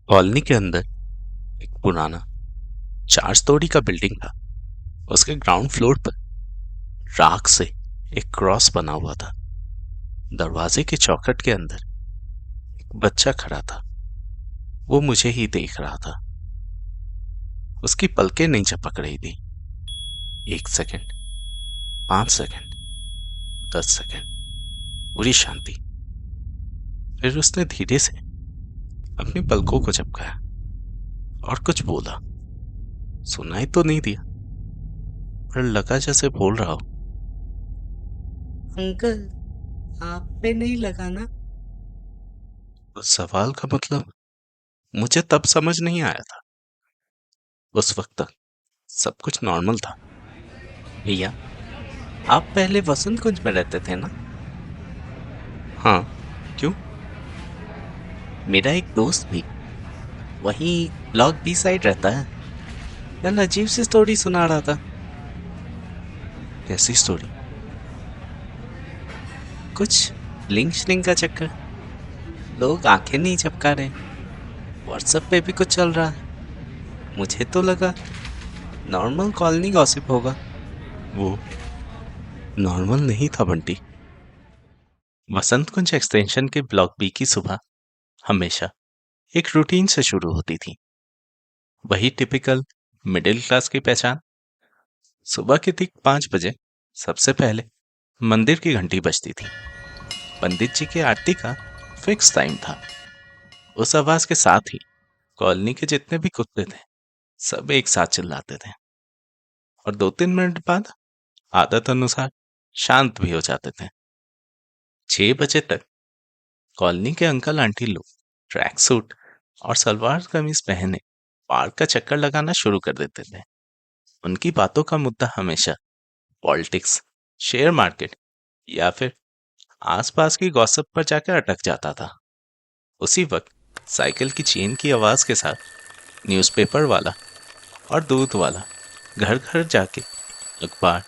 Colony के अंदर एक पुराना 4 स्टोरी का बिल्डिंग था। उसके ग्राउंड फ्लोर पर राख से एक क्रॉस बना हुआ था। दरवाजे के चौखट के अंदर एक बच्चा खड़ा था। वो मुझे ही देख रहा था। उसकी पलकें नहीं झपक रही थी। 1 सेकंड, 5 सेकंड, 10 सेकंड, पूरी शांति। फिर उसने धीरे से अपनी पलकों को झपकाया और कुछ बोला। सुनाई तो नहीं दिया, पर लगा जैसे बोल रहा हो। अंकल, आप पे नहीं लगा ना? उस सवाल का मतलब मुझे तब समझ नहीं आया था। उस वक्त तक सब कुछ नॉर्मल था। भैया, आप पहले वसंत कुंज में रहते थे ना? हाँ, क्यों? मेरा एक दोस्त भी वहीं ब्लॉक बी साइड रहता है। कल अजीब सी स्टोरी सुना रहा था। कैसी स्टोरी? कुछ लिंक श्लिंक का चक्कर। लोग आंखें नहीं झपका रहे। व्हाट्सएप पे भी कुछ चल रहा है। मुझे तो लगा नॉर्मल कॉलोनी गॉसिप होगा। वो नॉर्मल नहीं था बंटी। वसंत कुंज एक्सटेंशन के ब्लॉक बी की सुबह हमेशा एक रूटीन से शुरू होती थी। वही टिपिकल मिडिल क्लास की पहचान। सुबह के ठीक 5 बजे सबसे पहले मंदिर की घंटी बजती थी। पंडित जी की आरती का फिक्स टाइम था। उस आवाज के साथ ही कॉलोनी के जितने भी कुत्ते थे सब एक साथ चिल्लाते थे और 2-3 मिनट बाद आदत अनुसार शांत भी हो जाते थे। 6 बजे तक कॉलोनी के अंकल आंटी लोग ट्रैक सूट और सलवार कमीज पहने पार्क का चक्कर लगाना शुरू कर देते थे। उनकी बातों का मुद्दा हमेशा पॉलिटिक्स, शेयर मार्केट या फिर आसपास की गॉसिप पर जाकर अटक जाता था। उसी वक्त साइकिल की चेन की आवाज के साथ न्यूज़पेपर वाला और दूध वाला घर घर जाके अखबार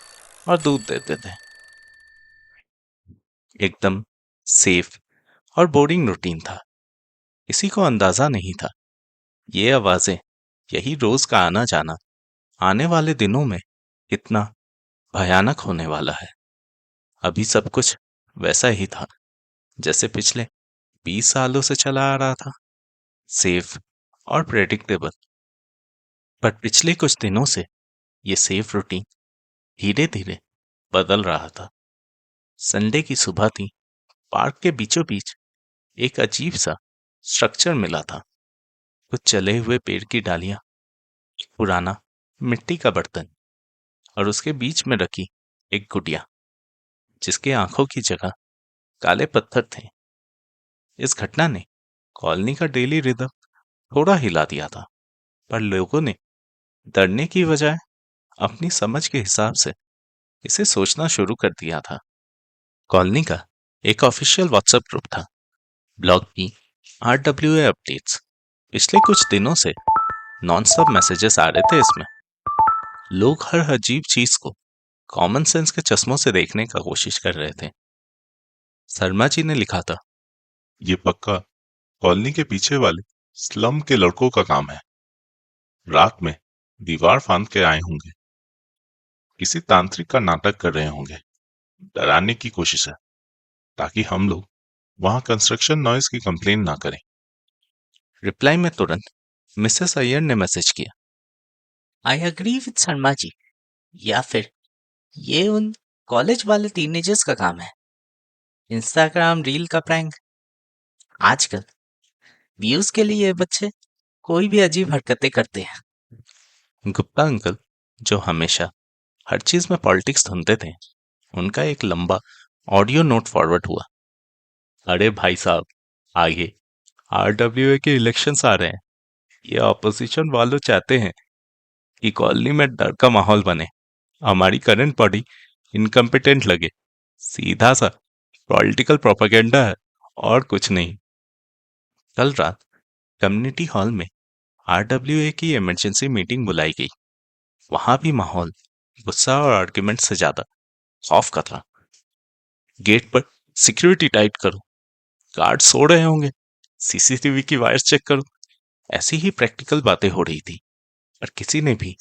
और दूध देते थे। एकदम सेफ और बोरिंग रूटीन था। किसी को अंदाजा नहीं था ये आवाजें, यही रोज का आना जाना आने वाले दिनों में कितना भयानक होने वाला है। अभी सब कुछ वैसा ही था जैसे पिछले 20 सालों से चला आ रहा था, सेफ और प्रेडिक्टेबल। पर पिछले कुछ दिनों से ये सेफ रूटीन धीरे धीरे बदल रहा था। संडे की सुबह थी। पार्क के बीचों बीच एक अजीब सा स्ट्रक्चर मिला था। कुछ चले हुए पेड़ की डालियां, एक पुराना मिट्टी का बर्तन और उसके बीच में रखी एक गुड़िया जिसके आंखों की जगह काले पत्थर थे। इस घटना ने कॉलोनी का डेली रिदम थोड़ा हिला दिया था, पर लोगों ने डरने की बजाय अपनी समझ के हिसाब से इसे सोचना शुरू कर दिया था। कॉलोनी का एक ऑफिशियल व्हाट्सएप ग्रुप था, ब्लॉग की RWA अपडेट्स। पिछले कुछ दिनों से नॉन स्टॉप मैसेजेस आ रहे थे इसमें। लोग हर अजीब चीज को कॉमन सेंस के चश्मों से देखने का कोशिश कर रहे थे। शर्मा जी ने लिखा था, ये पक्का कॉलोनी के पीछे वाले स्लम के लड़कों का काम है। रात में दीवार फांद के आए होंगे, किसी तांत्रिक का नाटक कर रहे होंगे। डराने की कोशिश है ताकि हम लोग वहां कंस्ट्रक्शन नॉइज की कंप्लेन ना करें। रिप्लाई में तुरंत मिसेस अय्यर ने मैसेज किया, I agree with Sharma ji. या फिर ये उन कॉलेज वाले टीनेजर्स का काम है। इंस्टाग्राम रील का प्रैंक। आजकल व्यूज के लिए ये बच्चे कोई भी अजीब हरकतें करते हैं। गुप्ता अंकल जो हमेशा हर चीज में पॉलिटिक्स ढूंढते थे, उनका एक लंबा ऑडियो नोट फॉरवर्ड हुआ। अरे भाई साहब, आगे RWA के इलेक्शंस आ रहे हैं। ये ऑपोजिशन वालों चाहते हैं कि कॉलोनी में डर का माहौल बने, हमारी करंट बॉडी इनकम्पिटेंट लगे। सीधा सा पॉलिटिकल प्रोपेगेंडा है और कुछ नहीं। कल रात कम्युनिटी हॉल में RWA की इमरजेंसी मीटिंग बुलाई गई। वहां भी माहौल गुस्सा और आर्ग्यूमेंट से ज्यादा खौफ का था। गेट पर सिक्योरिटी टाइट करो, गार्ड सो रहे होंगे, CCTV की वायर्स चेक करो, ऐसी ही प्रैक्टिकल बातें हो रही थी, पर किसी ने भी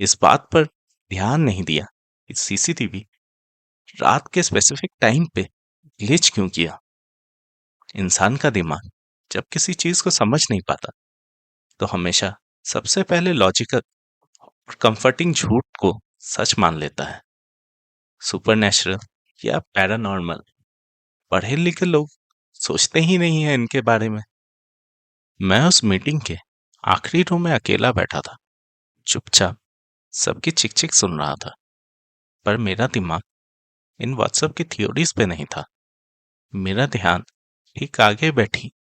इस बात पर ध्यान नहीं दिया कि सीसीटीवी रात के स्पेसिफिक टाइम पे ग्लिच क्यों किया। इंसान का दिमाग जब किसी चीज को समझ नहीं पाता तो हमेशा सबसे पहले लॉजिकल और कंफर्टिंग झूठ को सच मान लेता है। सुपरनैचुरल या पैरानॉर्मल पढ़े लिखे लोग सोचते ही नहीं है इनके बारे में। मैं उस मीटिंग के आखिरी रो में अकेला बैठा था, चुपचाप सबकी चिक चिक सुन रहा था, पर मेरा दिमाग इन व्हाट्सएप की थ्योरीज पे नहीं था। मेरा ध्यान ठीक आगे बैठी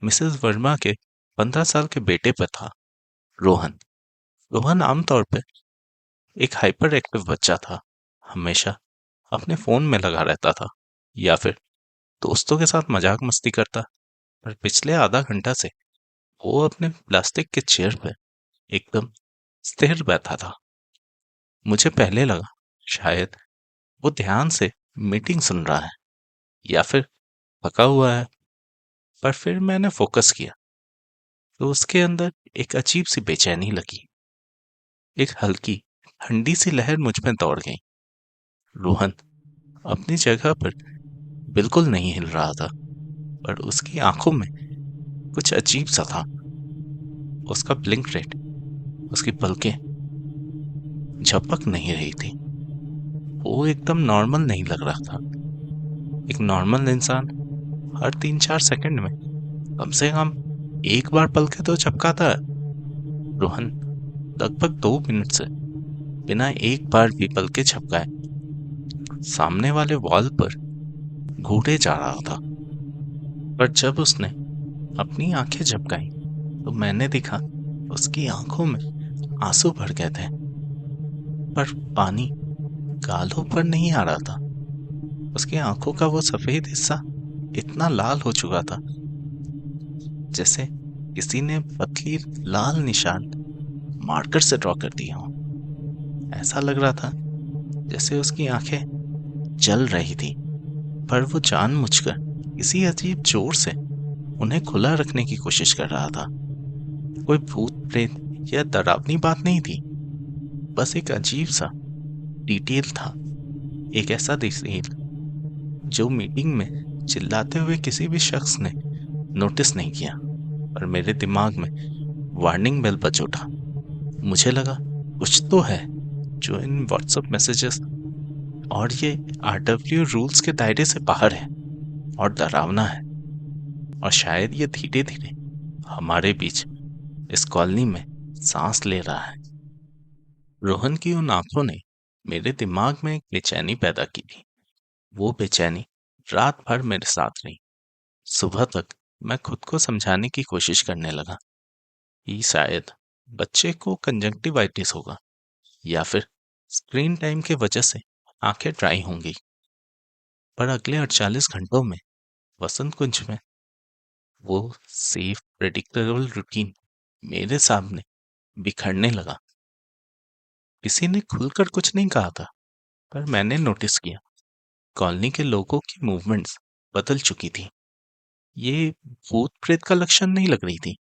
मिसेस वर्मा के 15 साल के बेटे पर था, रोहन। रोहन आमतौर पे एक हाइपर एक्टिव बच्चा था, हमेशा अपने फोन में लगा रहता था या फिर दोस्तों के साथ मजाक मस्ती करता। पर पिछले आधा घंटा से वो अपने प्लास्टिक के चेयर पर एकदम स्थिर बैठा था। मुझे पहले लगा शायद वो ध्यान से मीटिंग सुन रहा है या फिर थका हुआ है, पर फिर मैंने फोकस किया तो उसके अंदर एक अजीब सी बेचैनी लगी। एक हल्की ठंडी सी लहर मुझ में दौड़ गई। रोहन अपनी जगह पर बिल्कुल नहीं हिल रहा था, पर उसकी आंखों में कुछ अजीब सा था। उसका ब्लिंक रेट, उसकी पलकें झपक नहीं रही थी। वो एकदम नॉर्मल नहीं लग रहा था। एक नॉर्मल इंसान हर 3-4 सेकंड में कम से कम एक बार पलकें तो झपकाता है। रोहन लगभग 2 मिनट से बिना एक बार भी पलकें झपकाए सामने वाले वॉल पर घूरे जा रहा था। पर जब उसने अपनी आंखें झपकाई तो मैंने देखा उसकी आंखों में आंसू भर गए थे, पर पानी गालों पर नहीं आ रहा था। उसकी आंखों का वो सफेद हिस्सा इतना लाल हो चुका था जैसे किसी ने पतली लाल निशान मार्कर से ड्रॉ कर दिया हो। ऐसा लग रहा था जैसे उसकी आंखें जल रही थी, पर वो जानबूझकर किसी अजीब जोर से उन्हें खुला रखने की कोशिश कर रहा था। कोई भूत प्रेत या डरावनी बात नहीं थी, बस एक अजीब सा डिटेल था। एक ऐसा डिटेल जो मीटिंग में चिल्लाते हुए किसी भी शख्स ने नोटिस नहीं किया, पर मेरे दिमाग में वार्निंग बेल बज उठा। मुझे लगा कुछ तो है जो इन व्हाट्सएप मैसेजेस और ये आरडब्ल्यू रूल्स के दायरे से बाहर है और डरावना है, और शायद ये धीरे धीरे हमारे बीच इस कॉलोनी में सांस ले रहा है। रोहन की उन आंखों ने मेरे दिमाग में एक बेचैनी पैदा की थी। वो बेचैनी रात भर मेरे साथ रही। सुबह तक मैं खुद को समझाने की कोशिश करने लगा कि शायद बच्चे को कंजंक्टिवाइटिस होगा या फिर स्क्रीन टाइम की वजह से आंखें ड्राई होंगी। पर अगले 48 घंटों में वसंत कुंज में वो सेफ प्रेडिक्टेबल रूटीन मेरे सामने बिखरने लगा। किसी ने खुलकर कुछ नहीं कहा था, पर मैंने नोटिस किया कॉलोनी के लोगों की मूवमेंट्स बदल चुकी थी। ये भूत प्रेत का लक्षण नहीं लग रही थी,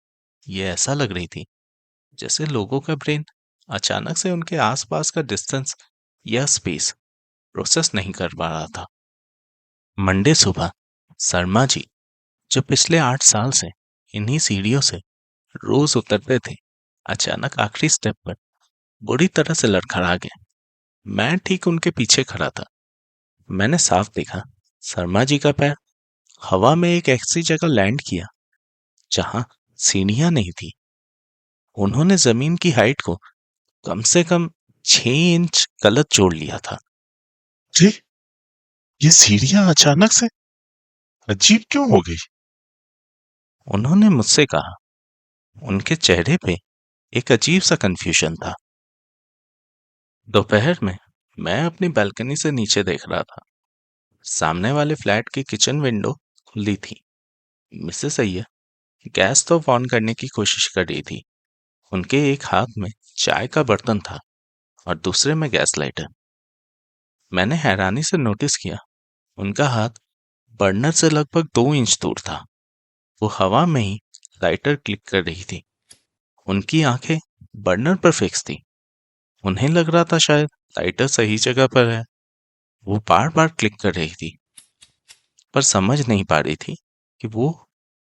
ये ऐसा लग रही थी जैसे लोगों का ब्रेन अचानक से उनके आसपास का डिस्टेंस या स्पेस प्रोसेस नहीं कर पा रहा था। मंडे सुबह शर्मा जी, जो पिछले 8 साल से इन्हीं सीढ़ियों से रोज उतरते थे, अचानक आखिरी स्टेप पर बुरी तरह से लड़खड़ा गए। मैं ठीक उनके पीछे खड़ा था। मैंने साफ देखा शर्मा जी का पैर हवा में एक ऐसी जगह लैंड किया जहां सीढ़ियां नहीं थी। उन्होंने जमीन की हाइट को कम से कम 6 इंच गलत जोड़ लिया था। जी, ये सीढ़ियां अचानक से अजीब क्यों हो गई? उन्होंने मुझसे कहा। उनके चेहरे पे एक अजीब सा कंफ्यूजन था। दोपहर में मैं अपनी बालकनी से नीचे देख रहा था। सामने वाले फ्लैट की किचन विंडो खुली थी। Mrs Iyer gas stove on करने की कोशिश कर रही थी। उनके एक हाथ में चाय का बर्तन था और दूसरे में गैस लाइटर। मैंने हैरानी से नोटिस किया उनका हाथ बर्नर से लगभग 2 इंच दूर था। वो हवा में ही लाइटर क्लिक कर रही थी। उनकी आंखें बर्नर पर फिक्स थी। उन्हें लग रहा था शायद लाइटर सही जगह पर है। वो बार बार क्लिक कर रही थी, पर समझ नहीं पा रही थी कि वो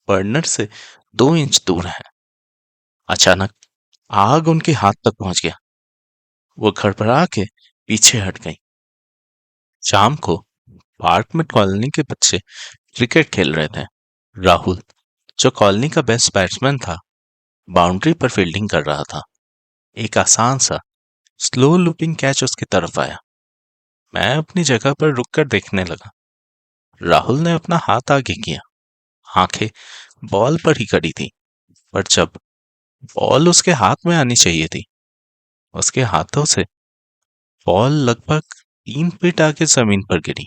बर्नर से 2 इंच दूर है। अचानक आग उनके हाथ तक पहुंच गया। वो घबरा के पीछे हट गई। शाम को पार्क में कॉलोनी के बच्चे क्रिकेट खेल रहे थे। राहुल, जो कॉलोनी का बेस्ट बैट्समैन था, बाउंड्री पर फील्डिंग कर रहा था। एक आसान सा स्लो लूपिंग कैच उसकी तरफ आया। मैं अपनी जगह पर रुककर देखने लगा। राहुल ने अपना हाथ आगे किया। आंखें बॉल पर ही कड़ी थी, पर जब बॉल उसके हाथ में आनी चाहिए थी, उसके हाथों से बॉल लगभग 3 फीट आगे जमीन पर गिरी।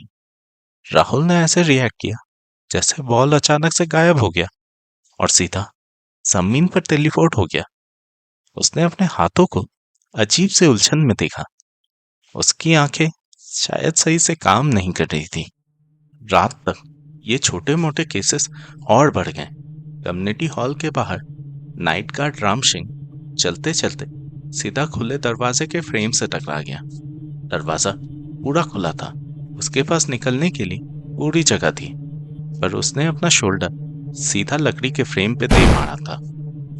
राहुल ने ऐसे रिएक्ट किया जैसे बॉल अचानक से गायब हो गया और सीधा जमीन पर टेलीपोर्ट हो गया। उसने अपने हाथों को अजीब से उलझन में देखा। उसकी आंखें शायद सही से काम नहीं कर रही थी। रात तक ये छोटे मोटे केसेस और बढ़ गए। कम्युनिटी हॉल के बाहर नाइट गार्ड राम सिंह चलते चलते सीधा खुले दरवाजे के फ्रेम से टकरा गया। दरवाजा पूरा खुला था। उसके पास निकलने के लिए पूरी जगह थी, पर उसने अपना शोल्डर सीधा लकड़ी के फ्रेम पे दे मारा था,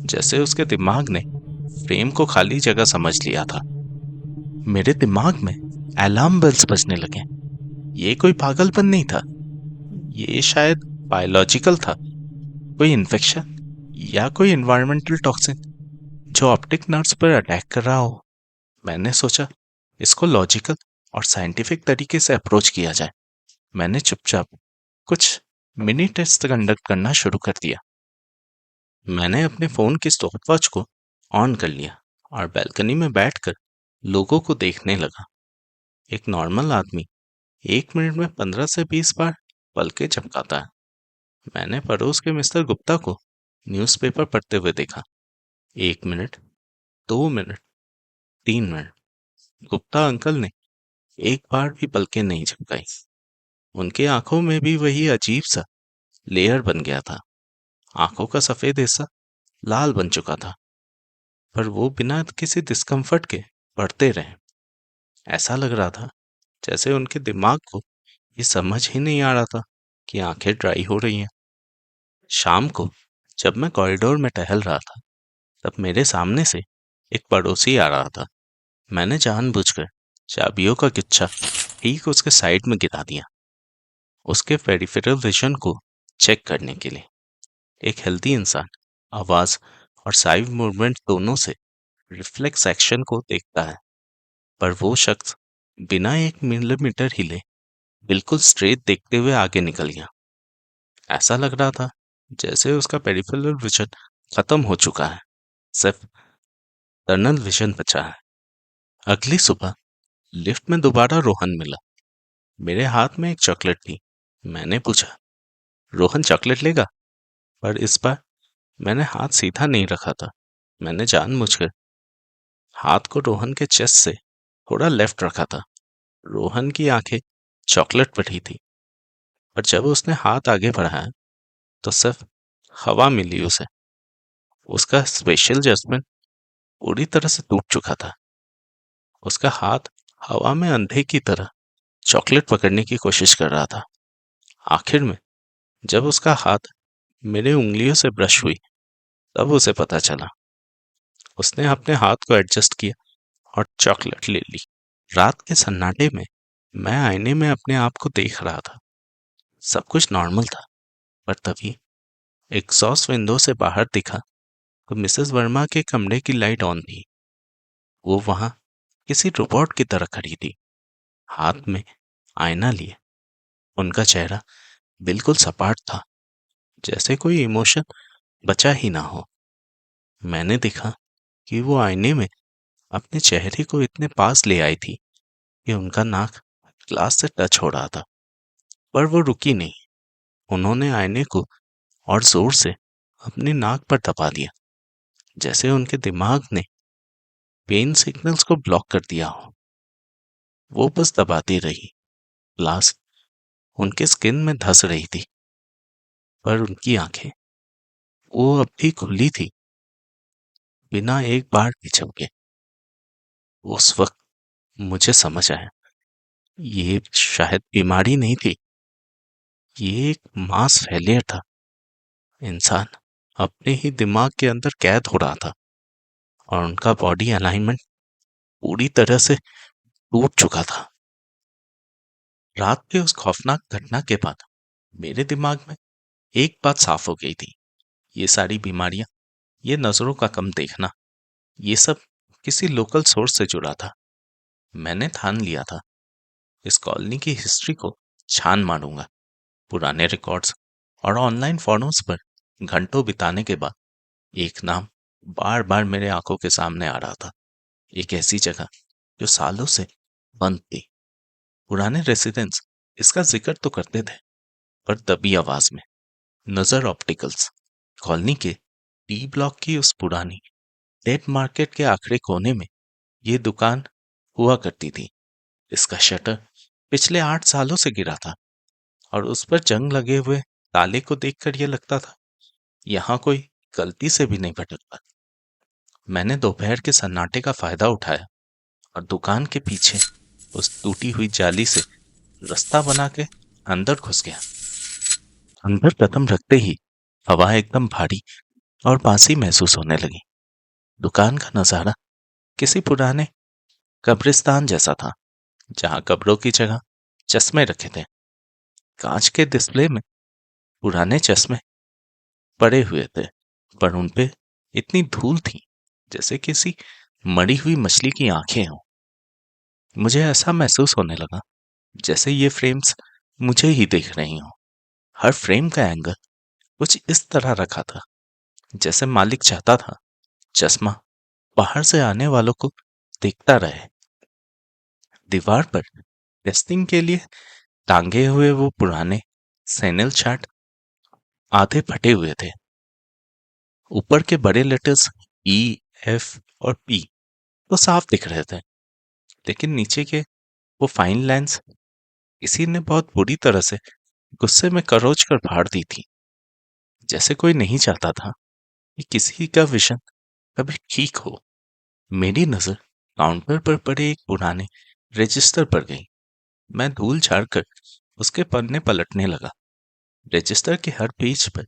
जैसे उसके दिमाग ने फ्रेम को खाली जगह समझ लिया था। मेरे दिमाग में अलार्म बेल्स बजने लगे। ये कोई पागलपन नहीं था, ये शायद बायोलॉजिकल था। कोई इन्फेक्शन या कोई इन्वायरमेंटल टॉक्सिन जो ऑप्टिक नर्व्स पर अटैक कर रहा हो। मैंने सोचा इसको लॉजिकल और साइंटिफिक तरीके से अप्रोच किया जाए। मैंने चुपचाप कुछ मिनी टेस्ट कंडक्ट करना शुरू कर दिया। मैंने अपने फोन की स्टॉपवॉच को ऑन कर लिया और बैल्कनी में बैठकर लोगों को देखने लगा। एक नॉर्मल आदमी 1 मिनट में 15 से 20 बार पलकें झपकाता है। मैंने पड़ोस के मिस्टर गुप्ता को न्यूज़पेपर पढ़ते हुए देखा। 1 minute, 2 minute, 3 minute. Gupta uncle ने एक बार भी पलकें नहीं झपकाई। उनकी आंखों में भी वही अजीब सा लेयर बन गया था। आंखों का सफेद हिस्सा लाल बन चुका था, पर वो बिना किसी डिस्कम्फर्ट के पढ़ते रहे। ऐसा लग रहा था जैसे उनके दिमाग को ये समझ ही नहीं आ रहा था कि आंखें ड्राई हो रही हैं। शाम को जब मैं कॉरिडोर में टहल रहा था, तब मेरे सामने से एक पड़ोसी आ रहा था। मैंने जानबूझकर चाबियों का गुच्छा ठीक उसके साइड में गिरा दिया, उसके पेरिफेरल विजन को चेक करने के लिए। एक हेल्दी इंसान आवाज और साइड मूवमेंट दोनों से रिफ्लेक्स एक्शन को देखता है, पर वो शख्स बिना 1 मिलीमीटर हिले बिल्कुल स्ट्रेट देखते हुए आगे निकल गया। ऐसा लग रहा था जैसे उसका पेरिफेरल विजन खत्म हो चुका है, सिर्फ टनल विजन बचा है। अगली सुबह लिफ्ट में दोबारा रोहन मिला। मेरे हाथ में एक चॉकलेट थी। मैंने पूछा, रोहन चॉकलेट लेगा? पर इस बार मैंने हाथ सीधा नहीं रखा था। मैंने जानबूझकर हाथ को रोहन के चेस्ट से थोड़ा लेफ्ट रखा था। रोहन की आंखें चॉकलेट पर ही थी, पर जब उसने हाथ आगे बढ़ाया तो सिर्फ हवा मिली उसे। उसका स्पेशल जजमेंट पूरी तरह से टूट चुका था। उसका हाथ हवा में अंधे की तरह चॉकलेट पकड़ने की कोशिश कर रहा था। आखिर में जब उसका हाथ मेरे उंगलियों से ब्रश हुई, तब उसे पता चला। उसने अपने हाथ को एडजस्ट किया और चॉकलेट ले ली। रात के सन्नाटे में मैं आईने में अपने आप को देख रहा था। सब कुछ नॉर्मल था, पर तभी एग्जॉस्ट विंडो से बाहर दिखा तो मिसेस वर्मा के कमरे की लाइट ऑन थी। वो वहां किसी रोबोट की तरह खड़ी थी, हाथ में आईना लिए। उनका चेहरा बिल्कुल सपाट था, जैसे कोई इमोशन बचा ही ना हो। मैंने देखा कि वो आईने में अपने चेहरे को इतने पास ले आई थी कि उनका नाक ग्लास से टच हो रहा था, पर वो रुकी नहीं। उन्होंने आईने को और जोर से अपनी नाक पर दबा दिया, जैसे उनके दिमाग ने पेन सिग्नल्स को ब्लॉक कर दिया हो। वो बस दबाती रही। ग्लास उनके स्किन में धंस रही थी, पर उनकी आंखें वो अब भी खुली थी। बिना एक बार भी झपके। उस वक्त मुझे समझ आया, ये शायद बीमारी नहीं थी, ये एक मास फेलियर था। इंसान अपने ही दिमाग के अंदर कैद हो रहा था और उनका बॉडी अलाइनमेंट पूरी तरह से टूट चुका था। रात के उस खौफनाक घटना के बाद मेरे दिमाग में एक बात साफ हो गई थी। ये सारी बीमारियां, ये नजरों का कम देखना, ये सब किसी लोकल सोर्स से जुड़ा था। मैंने ठान लिया था, इस कॉलोनी की हिस्ट्री को छान मारूंगा। पुराने रिकॉर्ड्स और ऑनलाइन फोरम्स पर घंटों बिताने के बाद एक नाम बार बार मेरे आंखों के सामने आ रहा था। एक ऐसी जगह जो सालों से बंद थी। पुराने रेसिडेंट्स इसका जिक्र तो करते थे, पर दबी आवाज में। नजर ऑप्टिकल्स कॉलोनी के टी ब्लॉक की उस पुरानी डेड मार्केट के आखिरी कोने में ये दुकान हुआ करती थी। इसका शटर पिछले 8 सालों से गिरा था और उस पर जंग लगे हुए ताले को देखकर यह लगता था यहाँ कोई गलती से भी नहीं भटकता। मैंने दोपहर के सन्नाटे का फायदा उठाया और दुकान के पीछे उस टूटी हुई जाली से रास्ता बना के अंदर घुस गया। अंदर कदम रखते ही हवा एकदम भारी और बासी महसूस होने लगी। दुकान का नजारा किसी पुराने कब्रिस्तान जैसा था, जहां कब्रों की जगह चश्मे रखे थे। कांच के डिस्प्ले में पुराने चश्मे पड़े हुए थे, पर उनपे इतनी धूल थी जैसे किसी मरी हुई मछली की आंखें हों। मुझे ऐसा महसूस होने लगा जैसे ये फ्रेम्स मुझे ही देख रही हों। हर फ्रेम का एंगल कुछ इस तरह रखा था जैसे मालिक चाहता था चश्मा बाहर से आने वालों को देखता रहे। दीवार पर टेस्टिंग के लिए टांगे हुए वो पुराने सैनल चार्ट आधे फटे हुए थे। ऊपर के बड़े लेटर्स ई, एफ और पी तो साफ दिख रहे थे, लेकिन नीचे के वो फाइन लाइंस किसी ने बहुत बुरी तरह से गुस्से में करोच कर फाड़ दी थी। जैसे कोई नहीं चाहता था कि किसी का विजन कभी ठीक हो। मेरी नजर काउंटर पर पड़े एक पुराने रजिस्टर पर गई। मैं धूल झाड़कर उसके पन्ने पलटने लगा। रजिस्टर के हर पेज पर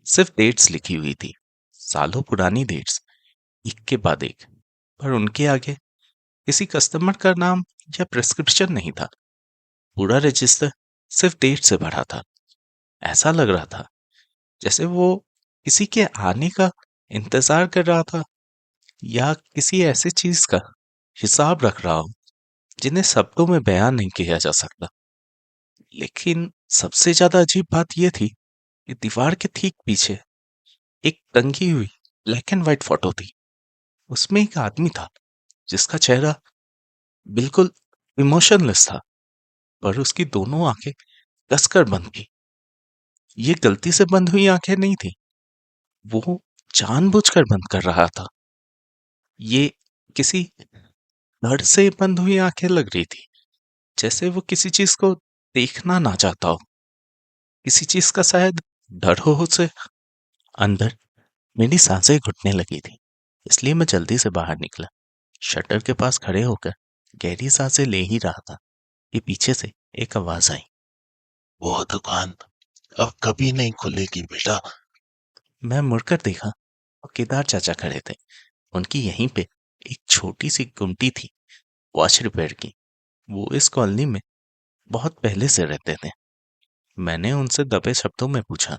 सिर्फ डेट्स लिखी हुई थी, सालों पुरानी डेट्स, एक के बाद एक। पर उनके आगे किसी कस्टमर का नाम या प्रिस्क्रिप्शन नहीं था। पूरा रजिस्टर सिर्फ डेट से भरा था। ऐसा लग रहा था जैसे वो किसी के आने का इंतजार कर रहा था या किसी ऐसी चीज का हिसाब रख रहा हो जिन्हें शब्दों में बयान नहीं किया जा सकता। लेकिन सबसे ज्यादा अजीब बात यह थी कि दीवार के ठीक पीछे एक टंगी हुई ब्लैक एंड व्हाइट फोटो थी। उसमें एक आदमी था जिसका चेहरा बिल्कुल इमोशनलेस था, पर उसकी दोनों आंखें कसकर बंद थी। ये गलती से बंद हुई आंखें नहीं थी, वो जानबूझकर बंद कर रहा था। ये किसी डर से बंद हुई आंखें लग रही थी, जैसे वो किसी चीज को देखना ना चाहता हो, किसी चीज का शायद डर हो उसे। अंदर मेरी सांसें घुटने लगी थी, इसलिए मैं जल्दी से बाहर निकला। शटर के पास खड़े होकर गहरी सांसें ले ही रहा था कि पीछे से एक आवाज आई, वो दुकान अब कभी नहीं खुलेगी बेटा। मैं मुड़कर देखा और केदार चाचा खड़े थे। उनकी यहीं पे एक छोटी सी गुमटी थी, वॉच रिपेयर की। वो इस कॉलोनी में बहुत पहले से रहते थे। मैंने उनसे दबे शब्दों में पूछा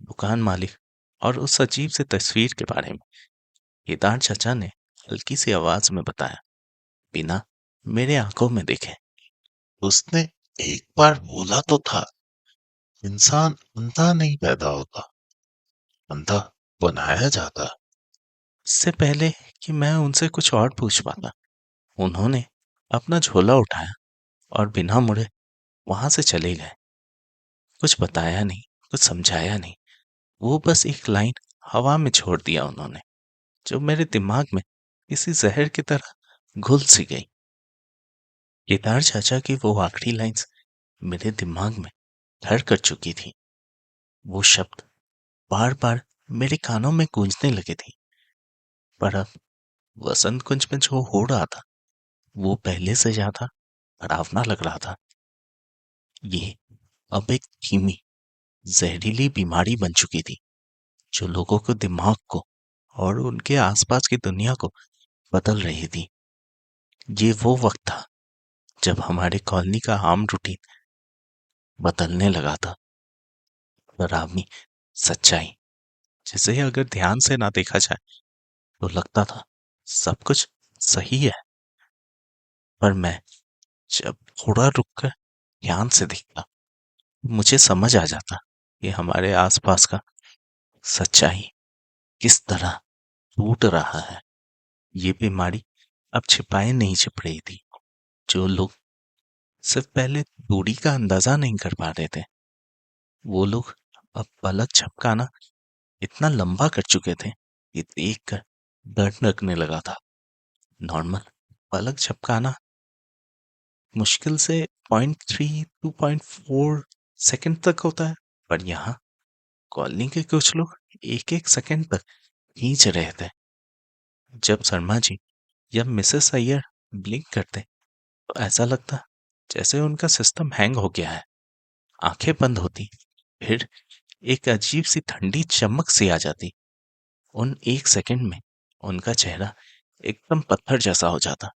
दुकान मालिक और उस अजीब सी तस्वीर के बारे में। केदार चाचा ने हल्की सी आवाज में बताया, बिना मेरे आंखों में देखे, उसने एक बार बोला तो था, इंसान अंधा नहीं पैदा होता, अंधा बनाया जाता। इससे पहले कि मैं उनसे कुछ और पूछ पाता, उन्होंने अपना झोला उठाया और बिना मुड़े वहां से चले गए। कुछ बताया नहीं, कुछ समझाया नहीं, वो बस एक लाइन हवा में छोड़ दिया उन्होंने, जो मेरे दिमाग में किसी जहर की तरह घुल सी गई। केदार चाचा की वो आखिरी लाइंस मेरे दिमाग में घर कर चुकी थी। वो शब्द बार बार मेरे कानों में गूंजने लगे थे, पर अब वसंत कुंज में जो हो रहा था वो पहले से ज्यादा डरावना लग रहा था। ये अब एक धीमी जहरीली बीमारी बन चुकी थी जो लोगों के दिमाग को और उनके आसपास की दुनिया को बदल रही थी। ये वो वक्त था जब हमारे कॉलोनी का आम रूटीन बदलने लगा था। डरावनी सच्चाई जिसे अगर ध्यान से ना देखा जाए तो लगता था सब कुछ सही है, पर मैं जब थोड़ा रुककर ध्यान से देखता मुझे समझ आ जाता कि हमारे आसपास का सच्चाई किस तरह टूट रहा है। ये बीमारी अब छिपाए नहीं छिप रही थी। जो लोग सिर्फ पहले दूरी का अंदाजा नहीं कर पा रहे थे वो लोग अब पलक झपकाना इतना लंबा कर चुके थे कि देखकर डर लगने लगा था। नॉर्मल पलक झपकाना मुश्किल से 0.3 टू 0.4 सेकंड तक होता है, पर यहाँ कॉलोनी के कुछ लोग एक एक सेकंड तक खींच रहे थे। जब शर्मा जी या मिसेस अय्यर ब्लिंक करते तो ऐसा लगता जैसे उनका सिस्टम हैंग हो गया है। आंखें बंद होती, फिर एक अजीब सी ठंडी चमक सी आ जाती। उन एक सेकंड में उनका चेहरा एकदम पत्थर जैसा हो जाता,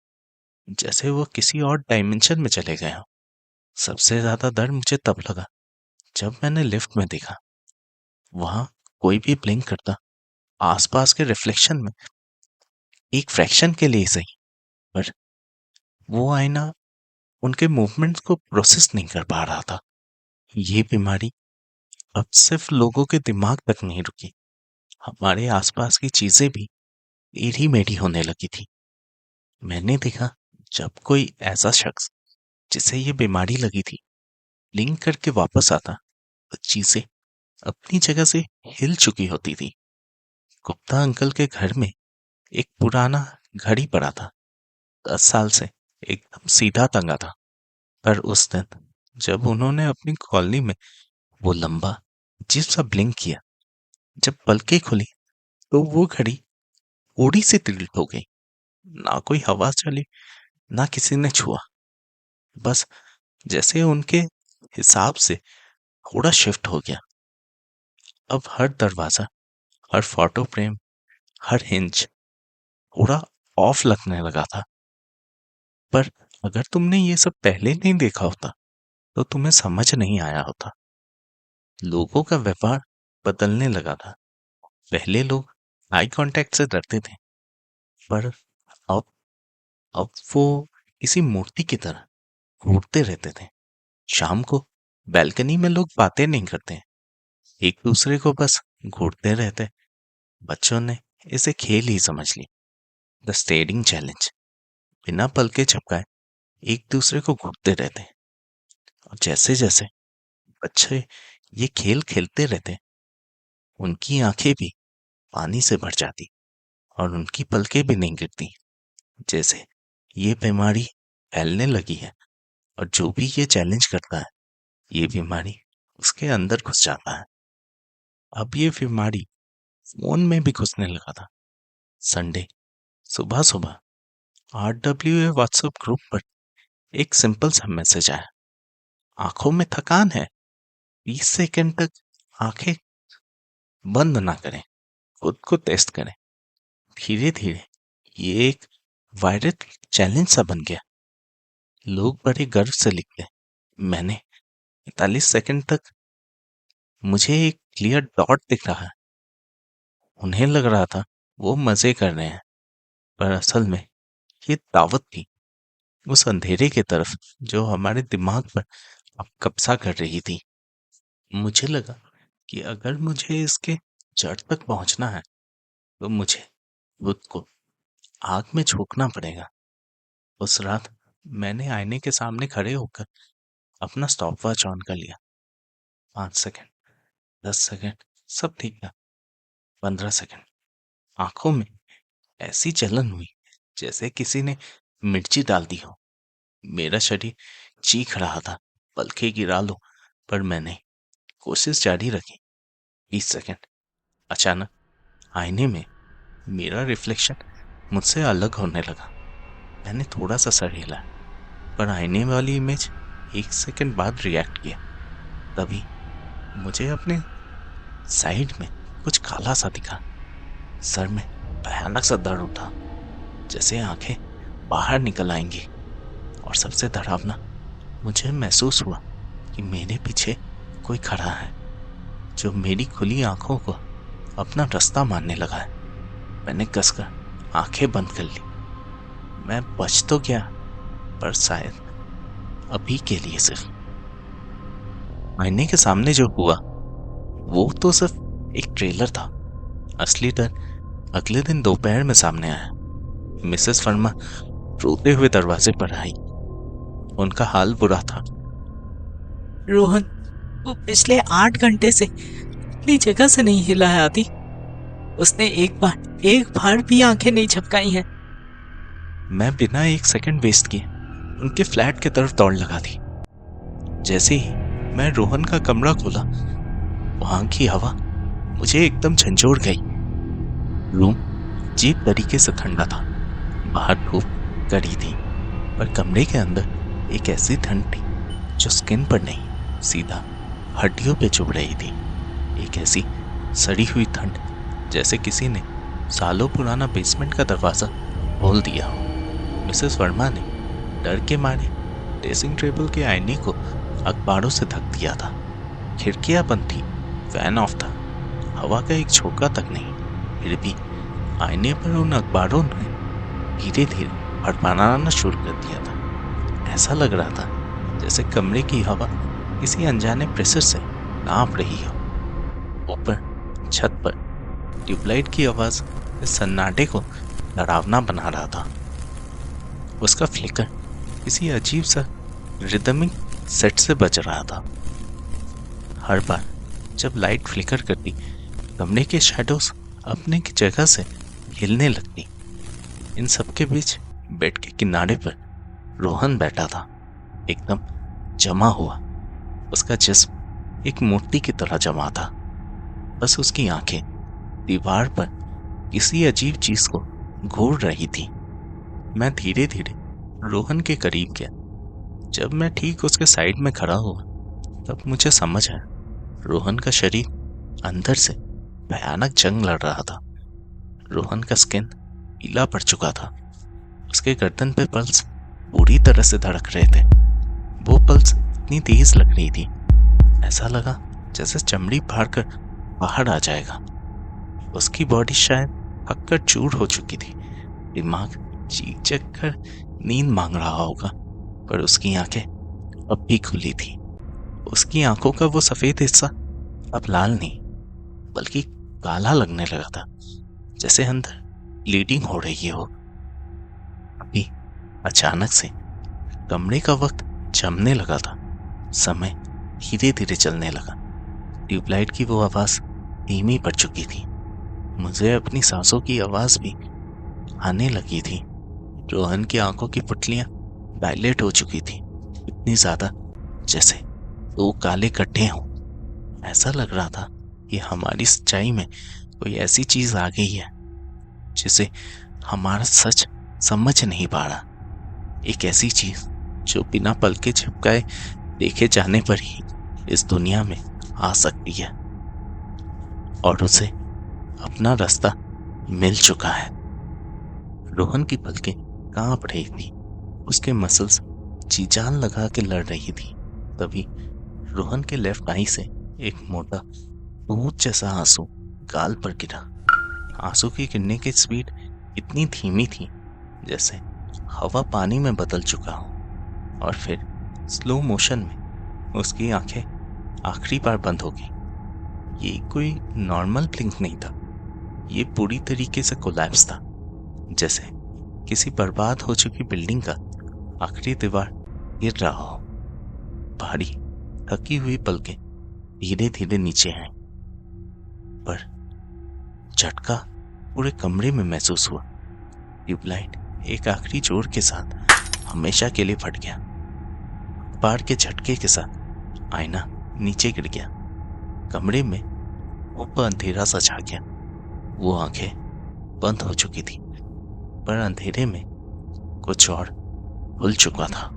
जैसे वो किसी और डायमेंशन में चले गए हों। सबसे ज्यादा डर मुझे तब लगा जब मैंने लिफ्ट में देखा वहां कोई भी ब्लिंक करता आसपास के रिफ्लेक्शन में एक फ्रैक्शन के लिए सही, पर वो आईना उनके मूवमेंट्स को प्रोसेस नहीं कर पा रहा था। ये बीमारी अब सिर्फ लोगों के दिमाग तक नहीं रुकी, हमारे आसपास की चीजें भी टेढ़ी मेढ़ी होने लगी थी। मैंने देखा जब कोई ऐसा शख्स जिसे ये बीमारी लगी थी ब्लिंक करके वापस आता तो चीजें अपनी जगह से हिल चुकी होती थी। गुप्ता अंकल के घर में एक पुराना घड़ी पड़ा था, 10 साल से एकदम सीधा टंगा था। पर उस दिन जब उन्होंने अपनी कॉलोनी में वो लंबा अजीब सा ब्लिंक किया, जब पलकें खुली तो वो घड़ी थोड़ी सी तिल्ट हो गई। ना कोई हवा चली, ना किसी ने छुआ, बस जैसे उनके हिसाब से थोड़ा शिफ्ट हो गया। अब हर दरवाजा, हर फोटो फ्रेम, हर हिंज थोड़ा ऑफ लगने लगा था। पर अगर तुमने ये सब पहले नहीं देखा होता तो तुम्हें समझ नहीं आया होता। लोगों का व्यवहार बदलने लगा था। पहले लोग आई कांटेक्ट से डरते थे, पर अब अब वो किसी मूर्ति की तरह घूरते रहते थे। शाम को बैल्कनी में लोग बातें नहीं करते, एक दूसरे को बस घूरते रहते। बच्चों ने इसे खेल ही समझ ली, द स्टेडिंग चैलेंज। बिना पलके झपकाए एक दूसरे को घूरते रहते। और जैसे जैसे बच्चे ये खेल खेलते रहते उनकी आंखें भी पानी से भर जाती और उनकी पलकें भी नहीं गिरती, जैसे ये बीमारी फैलने लगी है और जो भी ये चैलेंज करता है ये बीमारी उसके अंदर घुस जाता है। अब ये बीमारी फोन में भी घुसने लगा था। संडे सुबह सुबह RWA व्हाट्सएप ग्रुप पर एक सिंपल सा मैसेज आया, आंखों में थकान है, 20 सेकंड तक आंखें बंद ना करें, खुद को टेस्ट करें। धीरे धीरे ये एक वायरल चैलेंज सा बन गया। लोग बड़े गर्व से लिखते, मैंने 45 सेकंड तक मुझे एक क्लियर डॉट दिख रहा है। उन्हें लग रहा था वो मजे कर रहे हैं, पर असल में ये दावत थी उस अंधेरे की तरफ जो हमारे दिमाग पर अब कब्जा कर रही थी। मुझे लगा कि अगर मुझे इसके जड़ तक पहुंचना है तो मुझे खुद को आग में झोंकना पड़ेगा। उस रात मैंने आईने के सामने खड़े होकर अपना स्टॉपवॉच ऑन कर लिया। 5 सेकंड, 10 सेकंड, सब ठीक था। 15 सेकंड, आंखों में ऐसी जलन हुई जैसे किसी ने मिर्ची डाल दी हो। मेरा शरीर चीख रहा था, पलके गिरा लो, पर मैंने कोशिश जारी रखी। 20 सेकंड, अचानक आईने में मेरा रिफ्लेक्शन मुझसे अलग होने लगा। मैंने थोड़ा सा सर हिला, पर आईने वाली इमेज 1 सेकंड बाद रिएक्ट किया। तभी मुझे अपने साइड में कुछ काला सा दिखा। सर में भयानक सा दर्द उठा, जैसे आंखें बाहर निकल आएंगी। और सबसे डरावना, मुझे महसूस हुआ कि मेरे पीछे कोई खड़ा है जो मेरी खुली आंखों को अपना रास्ता मानने लगा है। मैंने कसकर आंखें बंद कर ली। मैं बच तो गया, पर शायद अभी के लिए सिर्फ। आईने के सामने जो हुआ वो तो सिर्फ एक ट्रेलर था। असली डर अगले दिन दोपहर में सामने आया। मिसेस वर्मा रोते हुए दरवाजे पर आई। उनका हाल बुरा था। रोहन, वो पिछले 8 घंटे से अपनी जगह से नहीं हिला है आदि। उसने एक बार भी आंखें नहीं झपकाई हैं। मैं बिना 1 सेकंड वेस्ट किए उनके फ्लैट की तरफ दौड़ लगा दी। जैसे ही मैं रोहन का कमरा खोला, वहां की हवा मुझे एकदम झंझोड़ गई। रूम अजीब तरीके से ठंडा था। बाहर धूप कड़ी थी, पर कमरे के अंदर एक ऐसी ठंड थी जो स्किन पर नहीं, सीधा हड्डियों पे चुभ रही थी। एक ऐसी सड़ी हुई ठंड जैसे किसी ने सालों पुराना बेसमेंट का दरवाजा खोल दिया हो। मिसेस वर्मा ने डर के मारे ड्रेसिंग टेबल के आईने को अखबारों से ढक दिया था। खिड़कियां बंद थी, फैन ऑफ था, हवा का एक झोंका तक नहीं। फिर भी आईने पर उन अखबारों ने धीरे धीरे फड़फड़ाना शुरू कर दिया था। ऐसा लग रहा था जैसे कमरे की हवा किसी अनजाने प्रेशर से कांप रही हो। ऊपर छत पर ट्यूबलाइट की आवाज इस सन्नाटे को डरावना बना रहा था। उसका फ्लिकर किसी अजीब सा रिदमिक सेट से बज रहा था। हर बार जब लाइट फ्लिकर करती, कमरे के शैडोज अपने की जगह से हिलने लगती। इन सब के बीच बेड के किनारे पर रोहन बैठा था, एकदम जमा हुआ। उसका जिस्म एक मूर्ति की तरह जमा था। बस उसकी आंखें दीवार पर किसी अजीब चीज को घूर रही थी। मैं धीरे धीरे रोहन के करीब गया। जब मैं ठीक उसके साइड में खड़ा हुआ, तब मुझे समझ आया रोहन का शरीर अंदर से भयानक जंग लड़ रहा था। रोहन का स्किन पीला पड़ चुका था। उसके गर्दन पे पल्स बुरी तरह से धड़क रहे थे। वो पल्स इतनी तेज लग रही थी, ऐसा लगा जैसे चमड़ी फाड़ कर बाहर आ जाएगा। उसकी बॉडी शायद थक कर चूर हो चुकी थी। दिमाग चीख चीख कर नींद मांग रहा होगा, पर उसकी आंखें अब भी खुली थी। उसकी आंखों का वो सफेद हिस्सा अब लाल नहीं, बल्कि काला लगने लगा था, जैसे अंदर ब्लीडिंग हो रही हो। अभी अचानक से कमरे का वक्त जमने लगा था। समय धीरे धीरे चलने लगा। ट्यूबलाइट की वो आवाज धीमी पड़ चुकी थी। मुझे अपनी सांसों की आवाज भी आने लगी थी। रोहन की आंखों की पुतलियां डायलेट हो चुकी थी, इतनी ज्यादा जैसे 2 काले गड्ढे हों। ऐसा लग रहा था कि हमारी सच्चाई में कोई ऐसी चीज आ गई है जिसे हमारा सच समझ नहीं पा रहा। एक ऐसी चीज जो बिना पलके झपकाए देखे जाने पर ही इस दुनिया में आ सकती है, और उसे अपना रास्ता मिल चुका है। रोहन की पलकें कांप रही थी, उसके मसल्स जी जान लगा के लड़ रही थी। तभी रोहन के लेफ्ट आई से एक मोटा दूध जैसा आंसू गाल पर गिरा। आंसू की गिरने की स्पीड इतनी धीमी थी जैसे हवा पानी में बदल चुका हो, और फिर स्लो मोशन में उसकी आंखें आखिरी बार बंद हो गई। ये कोई नॉर्मल ब्लिंक नहीं था, ये पूरी तरीके से कोलैप्स था, जैसे किसी बर्बाद हो चुकी बिल्डिंग का आखिरी दीवार गिर रहा हो। भारी थकी हुई पलकें धीरे धीरे नीचे आई, पर झटका पूरे कमरे में महसूस हुआ। ट्यूबलाइट एक आखिरी जोर के साथ हमेशा के लिए फट गया। बाढ़ के झटके के साथ आईना नीचे गिर गया। कमरे में ऊपर अंधेरा सा छा गया। वो आंखें बंद हो चुकी थी, पर अंधेरे में कुछ और खुल चुका था।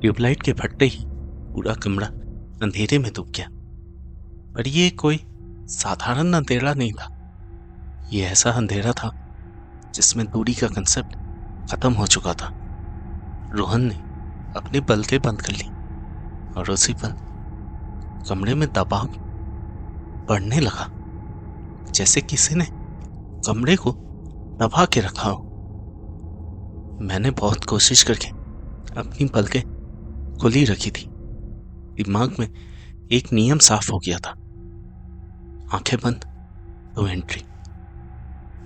ट्यूबलाइट के फटते ही पूरा कमरा अंधेरे में डूब गया। पर ये कोई साधारण अंधेरा नहीं था। ये ऐसा अंधेरा था जिसमें दूरी का कंसेप्ट खत्म हो चुका था। रोहन ने अपनी पलकें बंद कर ली और उसी पल कमरे में दबाव बढ़ने लगा, जैसे किसी ने कमरे को दबा के रखा हो। मैंने बहुत कोशिश करके अपनी पलकें खुली रखी थी। दिमाग में एक नियम साफ हो गया था, आंखें बंद तो एंट्री।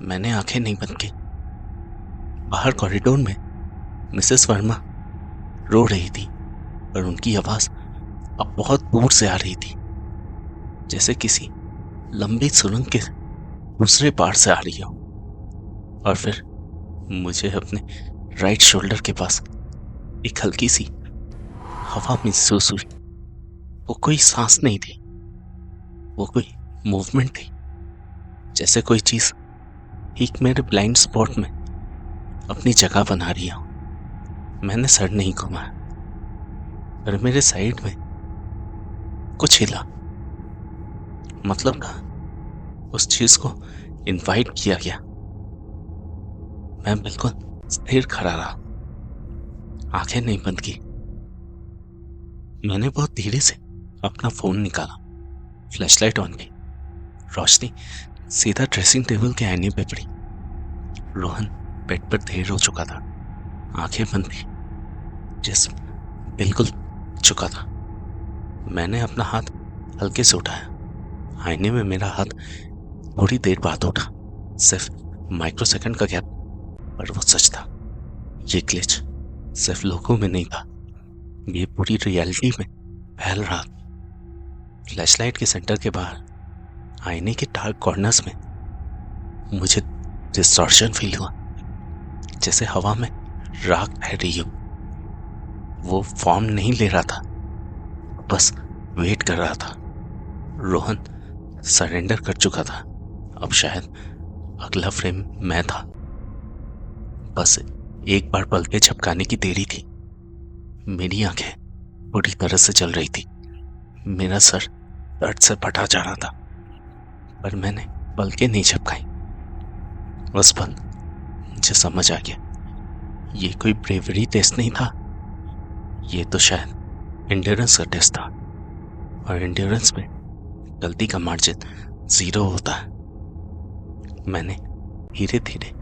मैंने आंखें नहीं बंद की। बाहर कॉरिडोर में मिसेस वर्मा रो रही थी, पर उनकी आवाज अब बहुत दूर से आ रही थी, जैसे किसी लंबी सुरंग के दूसरे पार से आ रही हो। और फिर मुझे अपने राइट शोल्डर के पास एक हल्की सी हवा महसूस हुई। वो कोई सांस नहीं थी, वो कोई मूवमेंट थी, जैसे कोई चीज एक मेरे ब्लाइंड स्पॉट में अपनी जगह बना रही हो। मैंने सर नहीं घुमाया, पर मेरे साइड में कुछ हिला। मतलब उस चीज को इनवाइट किया गया। मैं बिल्कुल स्थिर खड़ा रहा, आंखें नहीं बंद की। मैंने बहुत धीरे से अपना फोन निकाला, फ्लैशलाइट ऑन की। रोशनी सीधा ड्रेसिंग टेबल के आईने पे पड़ी। रोहन बेड पर ढेर हो चुका था, आंखें बंद थी, जिस्म बिल्कुल चुका था। मैंने अपना हाथ हल्के से उठाया। आईने में मेरा हाथ थोड़ी देर बाद उठा, सिर्फ माइक्रोसेकंड का गैप, पर वो सच था। ये ग्लिच सिर्फ लोगों में नहीं था, ये पूरी रियलिटी में फैल रहा था। फ्लैशलाइट के सेंटर के बाहर आईने के डार्क कॉर्नर्स में मुझे डिस्टॉर्शन फील हुआ, जैसे हवा में राख बह रही हो। वो फॉर्म नहीं ले रहा था, बस वेट कर रहा था। रोहन सरेंडर कर चुका था। अब शायद अगला फ्रेम मैं था। बस एक बार पलकें झपकाने की देरी थी। मेरी आंखें बुरी तरह से चल रही थी, मेरा सर दर्द से फटा जा रहा था, पर मैंने पलकें नहीं झपकाई। उस पल मुझे समझ आ गया, ये कोई ब्रेवरी टेस्ट नहीं था, ये तो शायद एंड्योरेंस का टेस्ट था। और एंड्योरेंस में गलती का मार्जिन 0 होता है। मैंने धीरे धीरे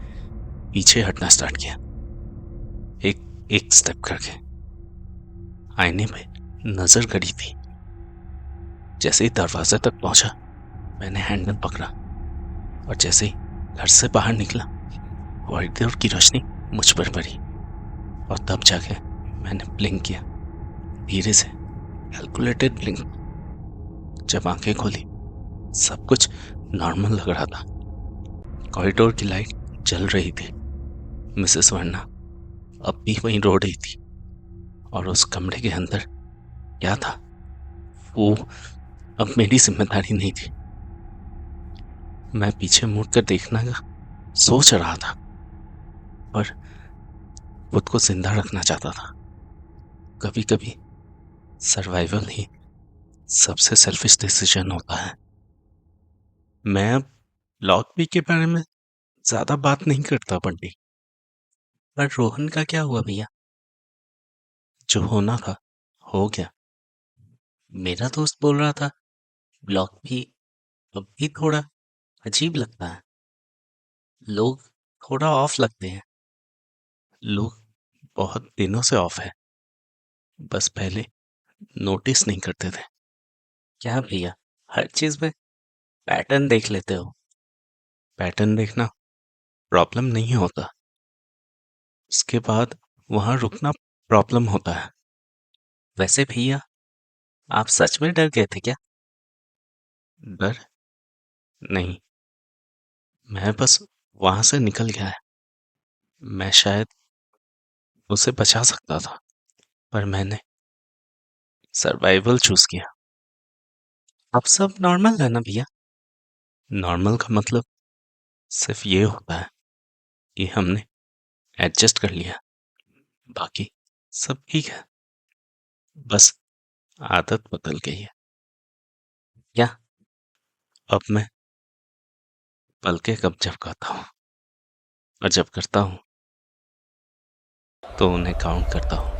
पीछे हटना स्टार्ट किया, एक स्टेप करके। आईने पे नजर गड़ी थी। जैसे ही दरवाजे तक पहुंचा, मैंने हैंडल पकड़ा और जैसे ही घर से बाहर निकला, कॉरिडोर की रोशनी मुझ पर पड़ी और तब जाके मैंने ब्लिंक किया, धीरे से, कैलकुलेटेड ब्लिंक। जब आंखें खोली, सब कुछ नॉर्मल लग रहा था। कॉरिडोर की लाइट जल रही थी। मिसेस वर्ना अब भी वहीं रो रही थी, और उस कमरे के अंदर क्या था वो अब मेरी जिम्मेदारी नहीं थी। मैं पीछे मुड़कर देखना का सोच रहा था, पर खुद को जिंदा रखना चाहता था। कभी कभी सर्वाइवल ही सबसे सेल्फिश डिसीजन होता है। मैं अब लॉक पी के बारे में ज्यादा बात नहीं करता बंटी। पर रोहन का क्या हुआ भैया? जो होना था हो गया। मेरा दोस्त बोल रहा था ब्लॉक भी अब भी थोड़ा अजीब लगता है, लोग थोड़ा ऑफ लगते हैं। लोग बहुत दिनों से ऑफ है, बस पहले नोटिस नहीं करते थे। क्या भैया, हर चीज में पैटर्न देख लेते हो? पैटर्न देखना प्रॉब्लम नहीं होता, उसके बाद वहां रुकना प्रॉब्लम होता है। वैसे भैया, आप सच में डर गए थे क्या? डर नहीं, मैं बस वहां से निकल गया है। मैं शायद उसे बचा सकता था, पर मैंने सर्वाइवल चूज किया। अब सब नॉर्मल है ना भैया? नॉर्मल का मतलब सिर्फ ये होता है ये हमने एडजस्ट कर लिया, बाकी सब ठीक है, बस आदत बदल गई है। क्या? अब मैं पलके कब झपकाता हूँ, और जब करता हूँ तो उन्हें काउंट करता हूँ।